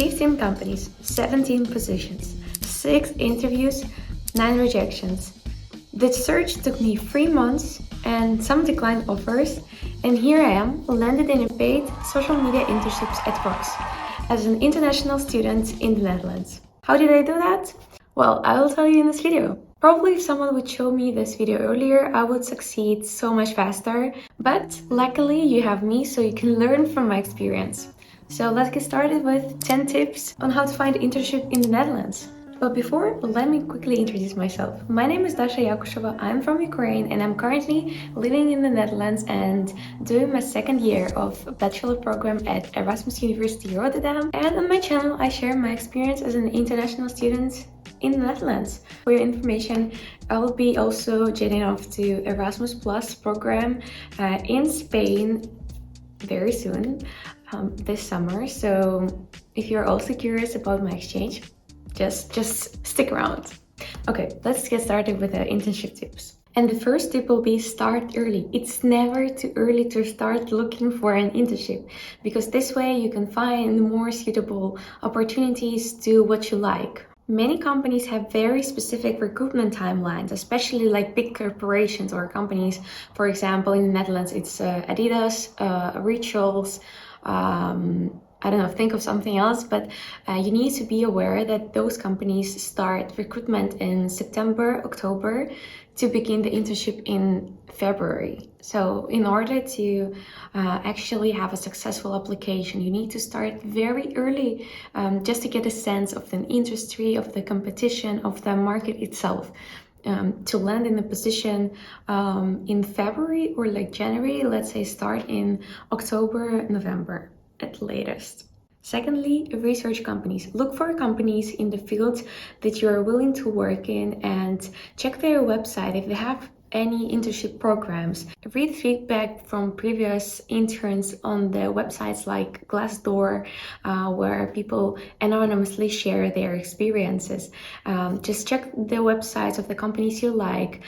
15 companies, 17 positions, 6 interviews, 9 rejections. The search took me 3 months and some declined offers, and here I am, landed in a paid social media internships at Fox as an international student in the Netherlands. How did I do that? Well, I will tell you in this video. Probably if someone would show me this video earlier, I would succeed so much faster, but luckily you have me so you can learn from my experience. So let's get started with 10 tips on how to find an internship in the Netherlands. But before, let me quickly introduce myself. My name is Dasha Yakusheva, I'm from Ukraine and I'm currently living in the Netherlands and doing my second year of a bachelor program at Erasmus University Rotterdam. And on my channel, I share my experience as an international student in the Netherlands. For your information, I will be also jetting off to Erasmus Plus program in Spain very soon, this summer. So if you're also curious about my exchange, just stick around. Okay, let's get started with the internship tips. And the first tip will be start early. It's never too early to start looking for an internship, because this way you can find more suitable opportunities to what you like. Many companies have very specific recruitment timelines, especially like big corporations or companies. For example, in the Netherlands, it's Adidas, Rituals, I don't know, think of something else, but you need to be aware that those companies start recruitment in September, October to begin the internship in February. So in order to actually have a successful application, you need to start very early just to get a sense of the industry, of the competition, of the market itself. To land in a position in February or like January, let's say start in October, November at latest. Secondly, research companies. Look for companies in the field that you are willing to work in and check their website if they have any internship programs. Read feedback from previous interns on the websites like Glassdoor, where people anonymously share their experiences. Just check the websites of the companies you like,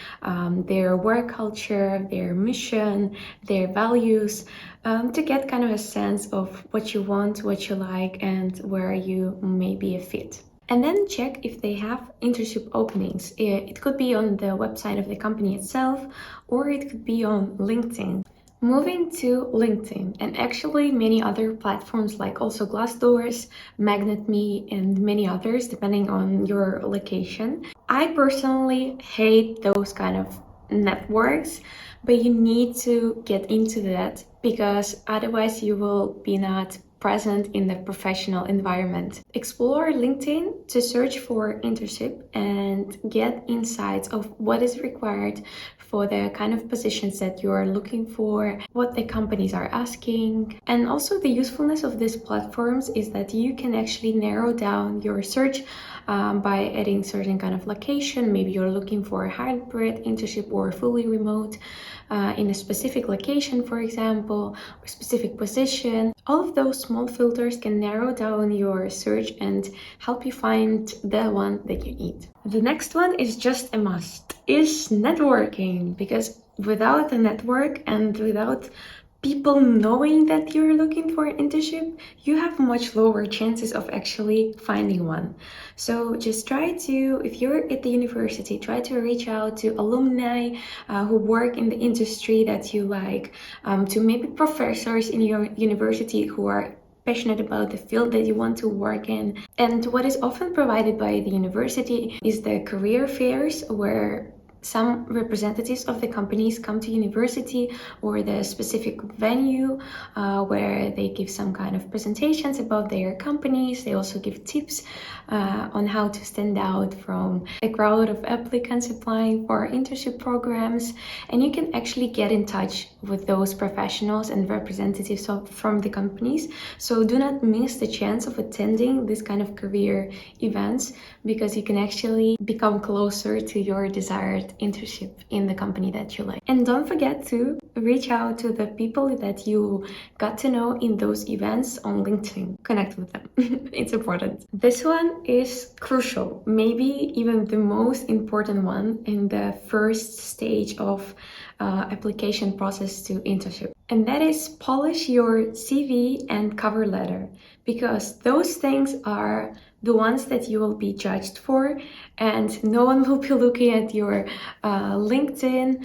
their work culture, their mission, their values, to get kind of a sense of what you want, what you like, and where you may be a fit. And then check if they have internship openings. It could be on the website of the company itself, or it could be on LinkedIn. Moving to LinkedIn and actually many other platforms like also Glassdoors, MagnetMe, and many others depending on your location. I personally hate those kind of networks, but you need to get into that because otherwise you will be not present in the professional environment. Explore LinkedIn to search for internship and get insights of what is required for the kind of positions that you are looking for, what the companies are asking. And also the usefulness of these platforms is that you can actually narrow down your search by adding certain kind of location. Maybe you're looking for a hybrid internship or fully remote in a specific location, for example, or specific position. All of those small filters can narrow down your search and help you find the one that you need. The next one is just a must, is networking, because without a network and without people knowing that you're looking for an internship, you have much lower chances of actually finding one. So just try to, if you're at the university, try to reach out to alumni who work in the industry that you like, to maybe professors in your university who are passionate about the field that you want to work in. And what is often provided by the university is the career fairs, where some representatives of the companies come to university or the specific venue where they give some kind of presentations about their companies. They also give tips on how to stand out from a crowd of applicants applying for internship programs. And you can actually get in touch with those professionals and representatives from the companies. So do not miss the chance of attending this kind of career events, because you can actually become closer to your desired internship in the company that you like. And don't forget to reach out to the people that you got to know in those events on LinkedIn. Connect with them. It's important. This one is crucial, maybe even the most important one in the first stage of application process to internship. And that is polish your CV and cover letter, because those things are the ones that you will be judged for, and no one will be looking at your LinkedIn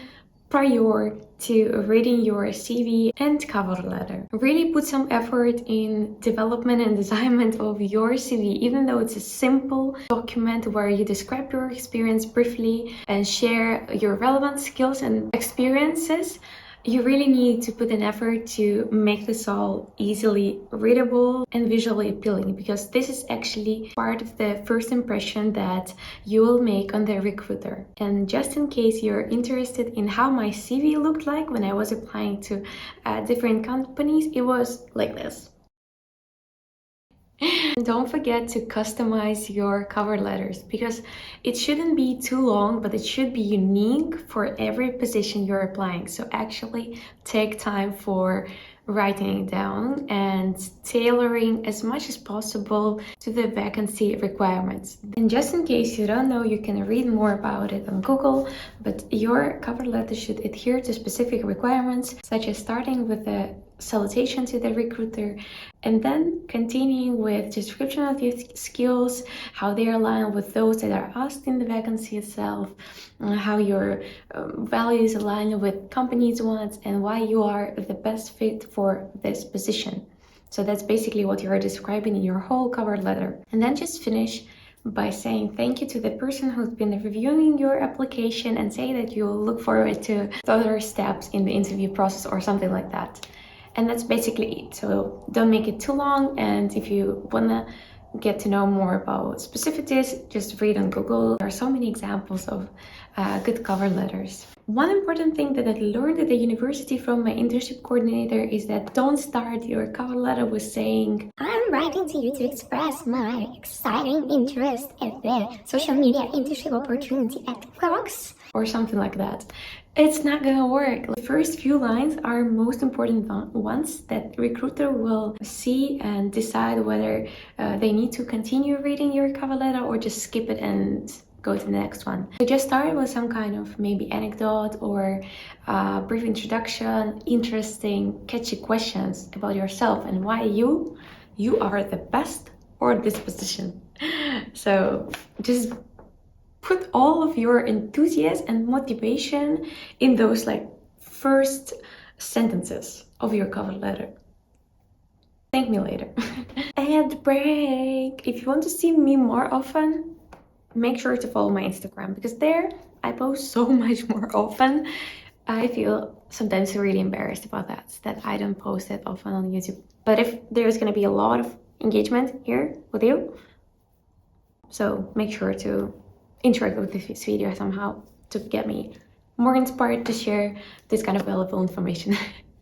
prior to reading your CV and cover letter. Really put some effort in development and designment of your CV, even though it's a simple document where you describe your experience briefly and share your relevant skills and experiences. You really need to put an effort to make this all easily readable and visually appealing, because this is actually part of the first impression that you will make on the recruiter. And just in case you're interested in how my CV looked like when I was applying to different companies, it was like this. Don't forget to customize your cover letters, because it shouldn't be too long, but it should be unique for every position you're applying. So actually take time for writing it down and tailoring as much as possible to the vacancy requirements. And just in case you don't know, you can read more about it on Google, but your cover letter should adhere to specific requirements, such as starting with a salutation to the recruiter, and then continuing with description of your skills, how they align with those that are asked in the vacancy itself, how your values align with companies' ones, and why you are the best fit for this position. So that's basically what you're describing in your whole cover letter. And then just finish by saying thank you to the person who's been reviewing your application, and say that you'll look forward to further steps in the interview process or something like that. And that's basically it. So don't make it too long, and if you wanna get to know more about specifics, just read on Google. There are so many examples of good cover letters. One important thing that I learned at the university from my internship coordinator is that don't start your cover letter with saying, "I'm writing to you to express my exciting interest in the social media internship opportunity at Crocs," or something like that. It's not gonna work. The first few lines are most important ones that recruiter will see and decide whether they need to continue reading your cover letter or just skip it and go to the next one. So just start with some kind of maybe anecdote or brief introduction, interesting, catchy questions about yourself and why you are the best for this position. So just put all of your enthusiasm and motivation in those first sentences of your cover letter. Thank me later. Ad break. If you want to see me more often, make sure to follow my Instagram, because there I post so much more often. I feel sometimes really embarrassed about that I don't post it often on YouTube. But if there's gonna be a lot of engagement here with you, so make sure to interact with this video somehow to get me more inspired to share this kind of valuable information.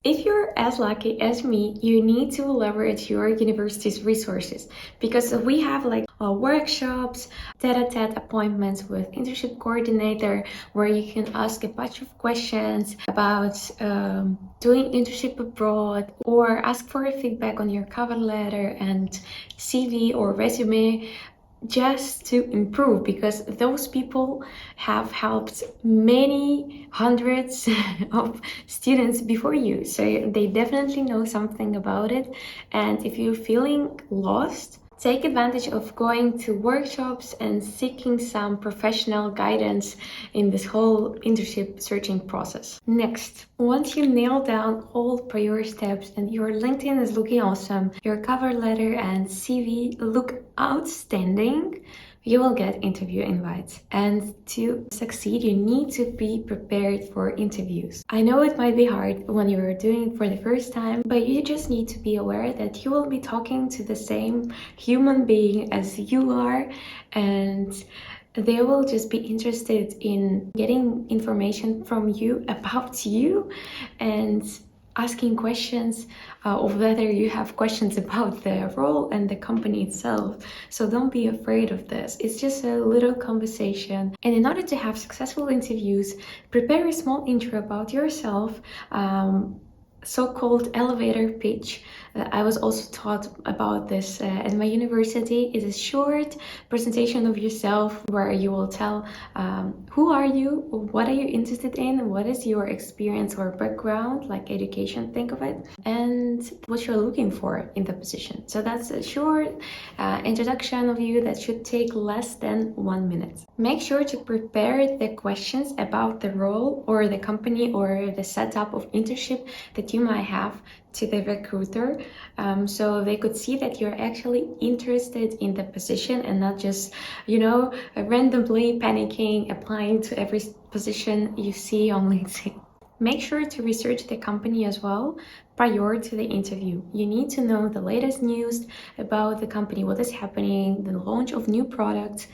If you're as lucky as me, you need to leverage your university's resources, because we have workshops, tete-a-tete appointments with internship coordinator, where you can ask a bunch of questions about doing internship abroad, or ask for a feedback on your cover letter and CV or resume, just to improve, because those people have helped many hundreds of students before you, so they definitely know something about it. And if you're feeling lost, take advantage of going to workshops and seeking some professional guidance in this whole internship searching process. Next, once you nail down all prior steps and your LinkedIn is looking awesome, your cover letter and CV look outstanding, you will get interview invites. And to succeed, you need to be prepared for interviews. I know it might be hard when you're doing it for the first time, but you just need to be aware that you will be talking to the same human being as you are, and they will just be interested in getting information from you about you and asking questions of whether you have questions about the role and the company itself. So don't be afraid of this. It's just a little conversation. And in order to have successful interviews, prepare a small intro about yourself, so-called elevator pitch. I was also taught about this at my university. It is a short presentation of yourself where you will tell who are you, what are you interested in, what is your experience or background, like education, think of it, and what you're looking for in the position. So that's a short introduction of you that should take less than 1 minute. Make sure to prepare the questions about the role or the company or the setup of internship that you might have to the recruiter, so they could see that you're actually interested in the position and not just, randomly panicking, applying to every position you see on LinkedIn. Make sure to research the company as well prior to the interview. You need to know the latest news about the company, what is happening, the launch of new products,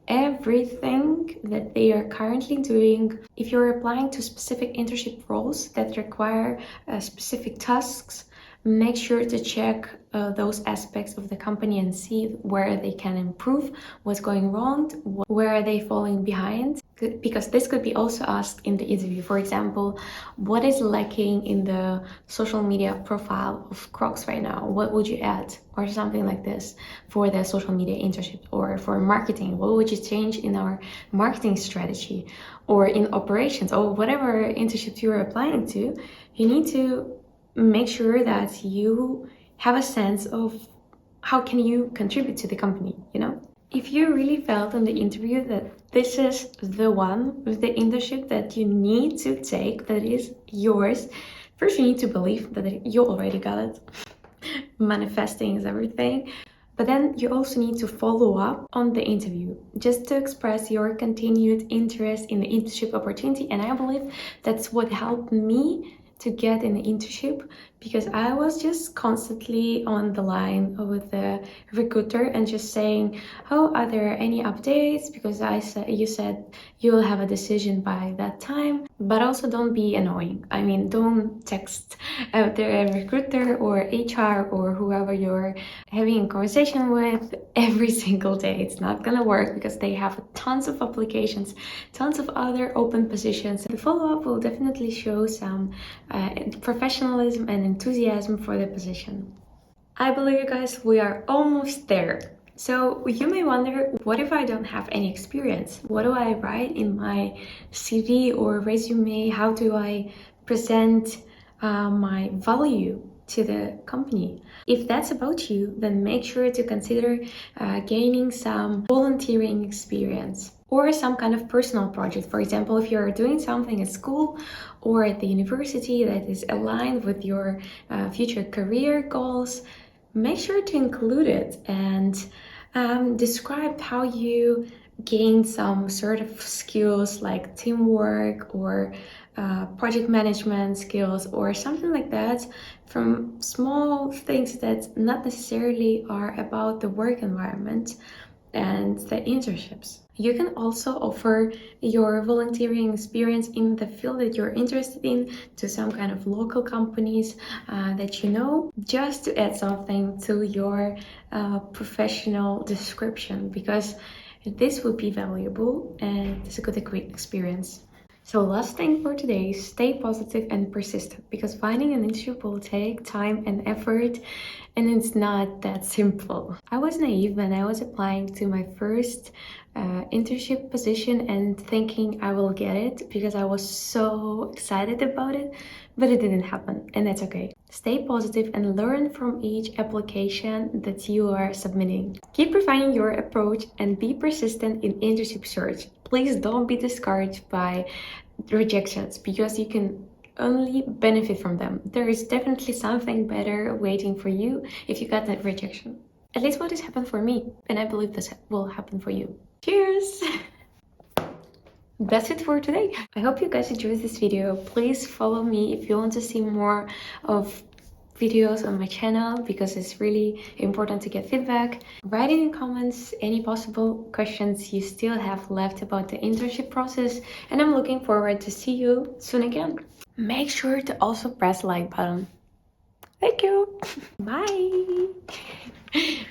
everything that they are currently doing. If you're applying to specific internship roles that require specific tasks, make sure to check those aspects of the company and see where they can improve, what's going wrong, where are they falling behind, because this could be also asked in the interview. For example, what is lacking in the social media profile of Crocs right now? What would you add? Or something like this for the social media internship. Or for marketing, what would you change in our marketing strategy? Or in operations, or whatever internship you're applying to, you need to make sure that you have a sense of how can you contribute to the company, If you really felt in the interview that this is the one with the internship that you need to take, that is yours, first you need to believe that you already got it. Manifesting is everything. But then you also need to follow up on the interview just to express your continued interest in the internship opportunity. And I believe that's what helped me to get in the internship, because I was just constantly on the line with the recruiter and just saying, oh, are there any updates? Because you said you will have a decision by that time. But also don't be annoying. I mean, don't text the recruiter or HR or whoever you're having a conversation with every single day. It's not gonna work because they have tons of applications, tons of other open positions. The follow-up will definitely show some professionalism and enthusiasm for the position. I believe, you guys, we are almost there. So you may wonder, what if I don't have any experience? What do I write in my CV or resume? How do I present my value to the company? If that's about you, then make sure to consider gaining some volunteering experience or some kind of personal project. For example, if you're doing something at school or at the university that is aligned with your future career goals, make sure to include it and describe how you gain some sort of skills like teamwork or project management skills or something like that, from small things that not necessarily are about the work environment and the internships. You can also offer your volunteering experience in the field that you're interested in to some kind of local companies that you know, just to add something to your professional description, because this would be valuable and it's a good experience. So last thing for today, stay positive and persistent, because finding an internship will take time and effort, and it's not that simple. I was naive when I was applying to my first internship position and thinking I will get it because I was so excited about it, but it didn't happen, and that's okay. Stay positive and learn from each application that you are submitting. Keep refining your approach and be persistent in internship search. Please don't be discouraged by rejections, because you can only benefit from them. There is definitely something better waiting for you if you got that rejection. At least what has happened for me, and I believe this will happen for you. Cheers! That's it for today. I hope you guys enjoyed this video. Please follow me if you want to see more of videos on my channel, because it's really important to get feedback. Write in the comments any possible questions you still have left about the internship process, and I'm looking forward to see you soon again. Make sure to also press the like button. Thank you. Bye.